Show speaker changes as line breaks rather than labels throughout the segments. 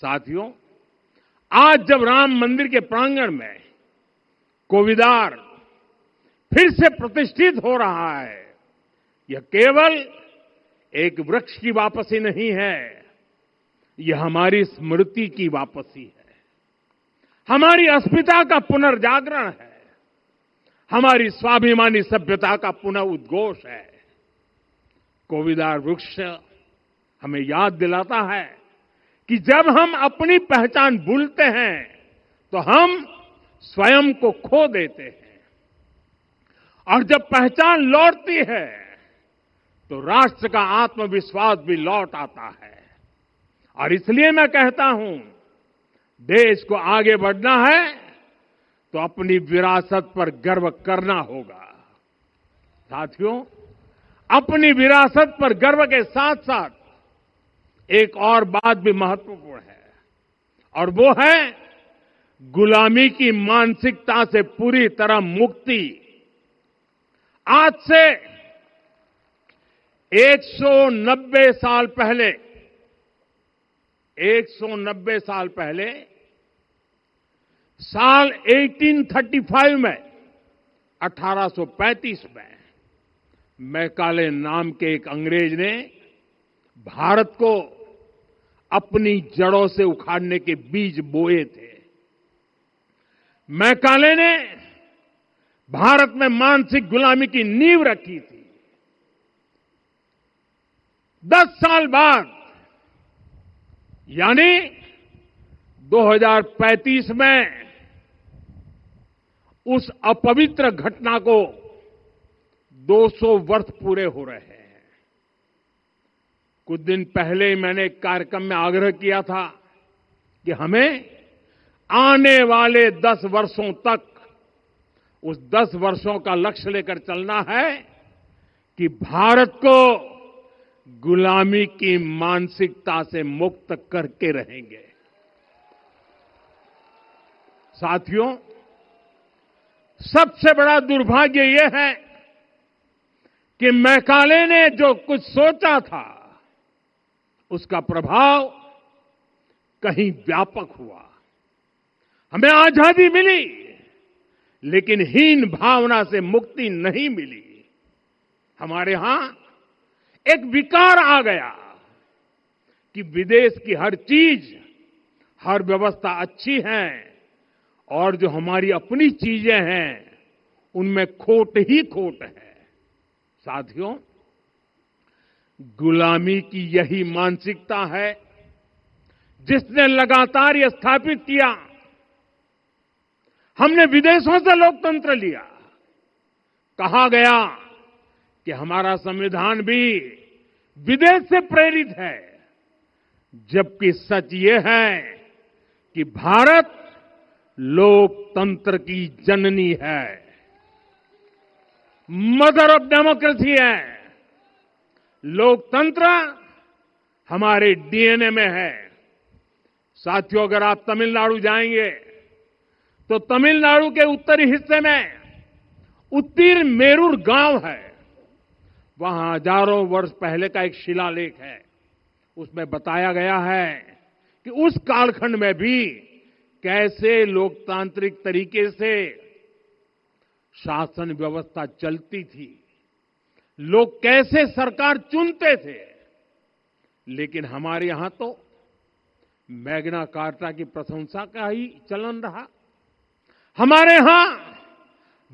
साथियों, आज जब राम मंदिर के प्रांगण में कोविदार फिर से प्रतिष्ठित हो रहा है, यह केवल एक वृक्ष की वापसी नहीं है, यह हमारी स्मृति की वापसी है, हमारी अस्मिता का पुनर्जागरण है, हमारी स्वाभिमानी सभ्यता का पुनः उद्घोष है। कोविदार वृक्ष हमें याद दिलाता है कि जब हम अपनी पहचान भूलते हैं तो हम स्वयं को खो देते हैं, और जब पहचान लौटती है तो राष्ट्र का आत्मविश्वास भी लौट आता है। और इसलिए मैं कहता हूं, देश को आगे बढ़ना है तो अपनी विरासत पर गर्व करना होगा। साथियों, अपनी विरासत पर गर्व के साथ साथ एक और बात भी महत्वपूर्ण है, और वो है गुलामी की मानसिकता से पूरी तरह मुक्ति। आज से 190 साल पहले 190 साल पहले साल 1835 में 1835 में मैकाले नाम के एक अंग्रेज ने भारत को अपनी जड़ों से उखाड़ने के बीज बोए थे। मैकाले ने भारत में मानसिक गुलामी की नींव रखी थी। 10 साल बाद यानी 2035 में उस अपवित्र घटना को 200 वर्ष पूरे हो रहे हैं। कुछ दिन पहले ही मैंने एक कार्यक्रम में आग्रह किया था कि हमें आने वाले 10 वर्षों तक उस 10 वर्षों का लक्ष्य लेकर चलना है कि भारत को गुलामी की मानसिकता से मुक्त करके रहेंगे। साथियों, सबसे बड़ा दुर्भाग्य यह है कि मैकाले ने जो कुछ सोचा था उसका प्रभाव कहीं व्यापक हुआ। हमें आजादी मिली, लेकिन हीन भावना से मुक्ति नहीं मिली। हमारे यहां एक विकार आ गया कि विदेश की हर चीज, हर व्यवस्था अच्छी है और जो हमारी अपनी चीजें हैं उनमें खोट ही खोट है। साथियों, गुलामी की यही मानसिकता है जिसने लगातार यह स्थापित किया। हमने विदेशों से लोकतंत्र लिया। कहा गया कि हमारा संविधान भी विदेश से प्रेरित है, जबकि सच ये है कि भारत लोकतंत्र की जननी है, मदर ऑफ डेमोक्रेसी है। लोकतंत्र हमारे डीएनए में है। साथियों, अगर आप तमिलनाडु जाएंगे तो तमिलनाडु के उत्तरी हिस्से में उत्तीरमेरूर गांव है। वहां हजारों वर्ष पहले का एक शिलालेख है। उसमें बताया गया है कि उस कालखंड में भी कैसे लोकतांत्रिक तरीके से शासन व्यवस्था चलती थी, लोग कैसे सरकार चुनते थे। लेकिन हमारे यहां तो मैग्ना कार्टा की प्रशंसा का ही चलन रहा। हमारे यहां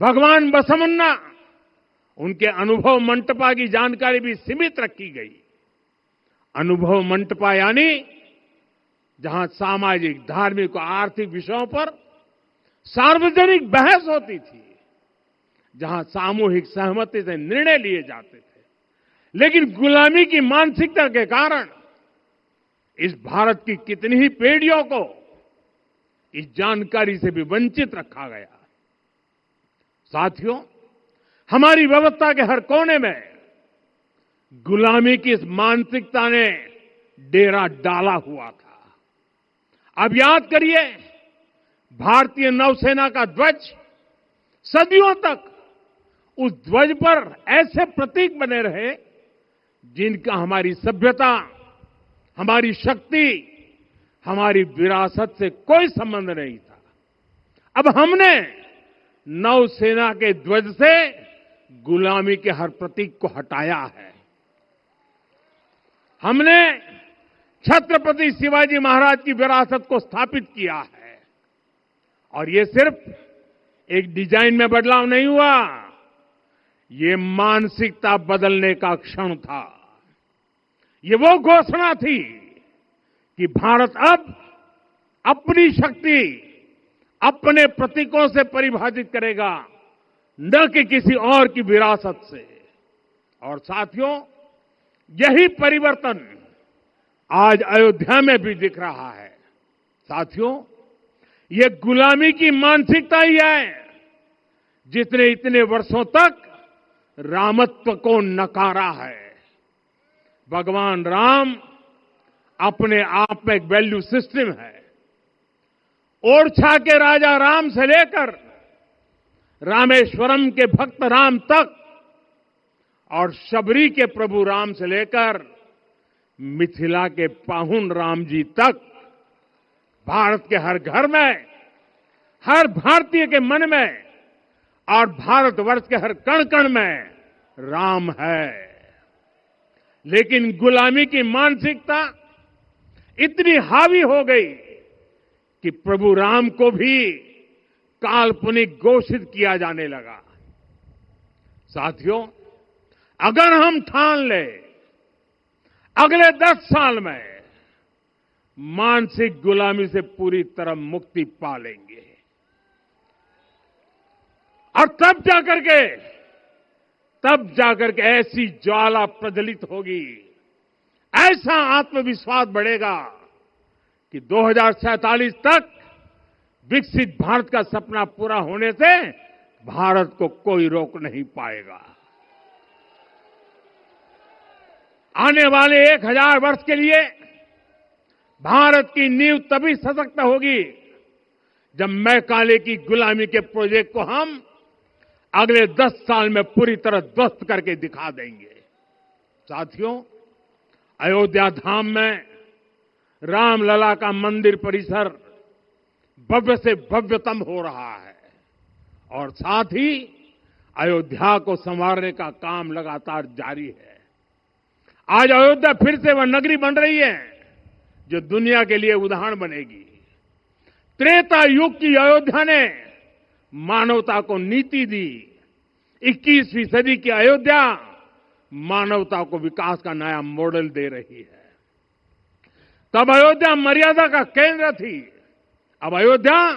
भगवान बसवन्ना, उनके अनुभव मंटपा की जानकारी भी सीमित रखी गई। अनुभव मंटपा यानी जहां सामाजिक, धार्मिक और आर्थिक विषयों पर सार्वजनिक बहस होती थी, जहां सामूहिक सहमति से निर्णय लिए जाते थे। लेकिन गुलामी की मानसिकता के कारण इस भारत की कितनी ही पीढ़ियों को इस जानकारी से भी वंचित रखा गया। साथियों, हमारी व्यवस्था के हर कोने में गुलामी की इस मानसिकता ने डेरा डाला हुआ था। अब याद करिए, भारतीय नौसेना का ध्वज सदियों तक उस ध्वज पर ऐसे प्रतीक बने रहे जिनका हमारी सभ्यता, हमारी शक्ति, हमारी विरासत से कोई संबंध नहीं था। अब हमने नौसेना के ध्वज से गुलामी के हर प्रतीक को हटाया है। हमने छत्रपति शिवाजी महाराज की विरासत को स्थापित किया है। और ये सिर्फ एक डिजाइन में बदलाव नहीं हुआ, ये मानसिकता बदलने का क्षण था। ये वो घोषणा थी कि भारत अब अपनी शक्ति अपने प्रतीकों से परिभाषित करेगा, न कि किसी और की विरासत से। और साथियों, यही परिवर्तन आज अयोध्या में भी दिख रहा है। साथियों, ये गुलामी की मानसिकता ही है जिसने इतने वर्षों तक रामत्व को नकारा है। भगवान राम अपने आप में एक वैल्यू सिस्टम है। ओरछा के राजा राम से लेकर रामेश्वरम के भक्त राम तक और शबरी के प्रभु राम से लेकर मिथिला के पाहुन राम जी तक भारत के हर घर में, हर भारतीय के मन में और भारतवर्ष के हर कण कण में राम है। लेकिन गुलामी की मानसिकता इतनी हावी हो गई कि प्रभु राम को भी काल्पनिक घोषित किया जाने लगा। साथियों, अगर हम ठान लें अगले 10 साल में मानसिक गुलामी से पूरी तरह मुक्ति पा लेंगे, और तब जाकर के ऐसी ज्वाला प्रज्वलित होगी, ऐसा आत्मविश्वास बढ़ेगा कि 2047 तक विकसित भारत का सपना पूरा होने से भारत को कोई रोक नहीं पाएगा। आने वाले 1000 वर्ष के लिए भारत की नींव तभी सशक्त होगी जब मैकाले की गुलामी के प्रोजेक्ट को हम अगले 10 साल में पूरी तरह ध्वस्त करके दिखा देंगे। साथियों, अयोध्या धाम में रामलला का मंदिर परिसर भव्य से भव्यतम हो रहा है और साथ ही अयोध्या को संवारने का काम लगातार जारी है। आज अयोध्या फिर से वह नगरी बन रही है जो दुनिया के लिए उदाहरण बनेगी। त्रेता युग की अयोध्या ने मानवता को नीति दी। 21वीं सदी की अयोध्या मानवता को विकास का नया मॉडल दे रही है। तब अयोध्या मर्यादा का केंद्र थी, अब अयोध्या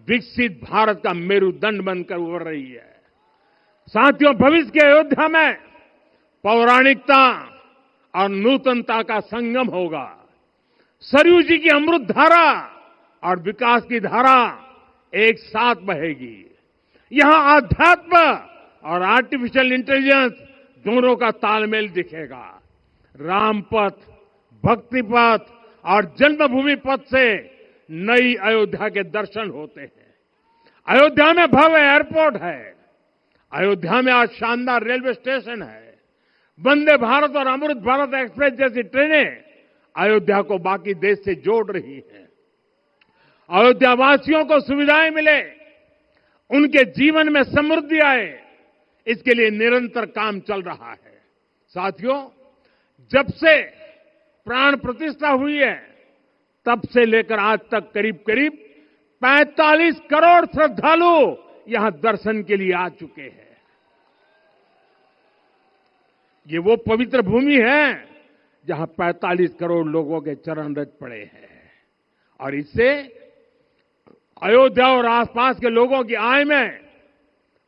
विकसित भारत का मेरुदंड बनकर उभर रही है। साथियों, भविष्य की अयोध्या में पौराणिकता और नूतनता का संगम होगा। सरयू जी की अमृत धारा और विकास की धारा एक साथ बहेगी। यहां आध्यात्म और आर्टिफिशियल इंटेलिजेंस दोनों का तालमेल दिखेगा। राम पथ, भक्ति पथ और जन्मभूमि पथ से नई अयोध्या के दर्शन होते हैं। अयोध्या में भव्य एयरपोर्ट है। अयोध्या में आज शानदार रेलवे स्टेशन है। वंदे भारत और अमृत भारत एक्सप्रेस जैसी ट्रेनें अयोध्या को बाकी देश से जोड़ रही हैं। अयोध्या वासियों को सुविधाएं मिले, उनके जीवन में समृद्धि आए, इसके लिए निरंतर काम चल रहा है। साथियों, जब से प्राण प्रतिष्ठा हुई है तब से लेकर आज तक करीब 45 करोड़ श्रद्धालु यहां दर्शन के लिए आ चुके हैं। ये वो पवित्र भूमि है जहां 45 करोड़ लोगों के चरण रज पड़े हैं और इससे अयोध्या और आसपास के लोगों की आय में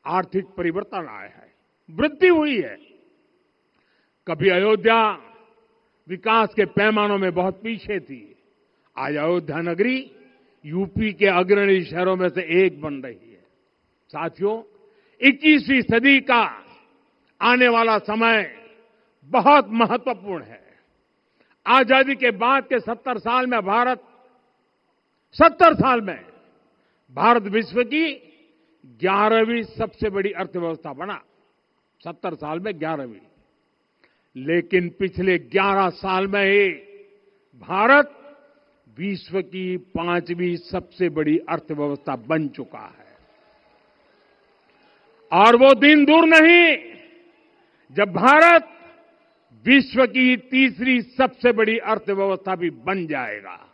आर्थिक परिवर्तन आया है, वृद्धि हुई है। कभी अयोध्या विकास के पैमानों में बहुत पीछे थी, आज अयोध्या नगरी यूपी के अग्रणी शहरों में से एक बन रही है। साथियों, 21वीं सदी का आने वाला समय बहुत महत्वपूर्ण है। आजादी के बाद के 70 साल में भारत विश्व की 11वीं सबसे बड़ी अर्थव्यवस्था बना। 70 साल में 11वीं। लेकिन पिछले 11 साल में ही भारत विश्व की 5वीं सबसे बड़ी अर्थव्यवस्था बन चुका है। और वो दिन दूर नहीं जब भारत विश्व की तीसरी सबसे बड़ी अर्थव्यवस्था भी बन जाएगा।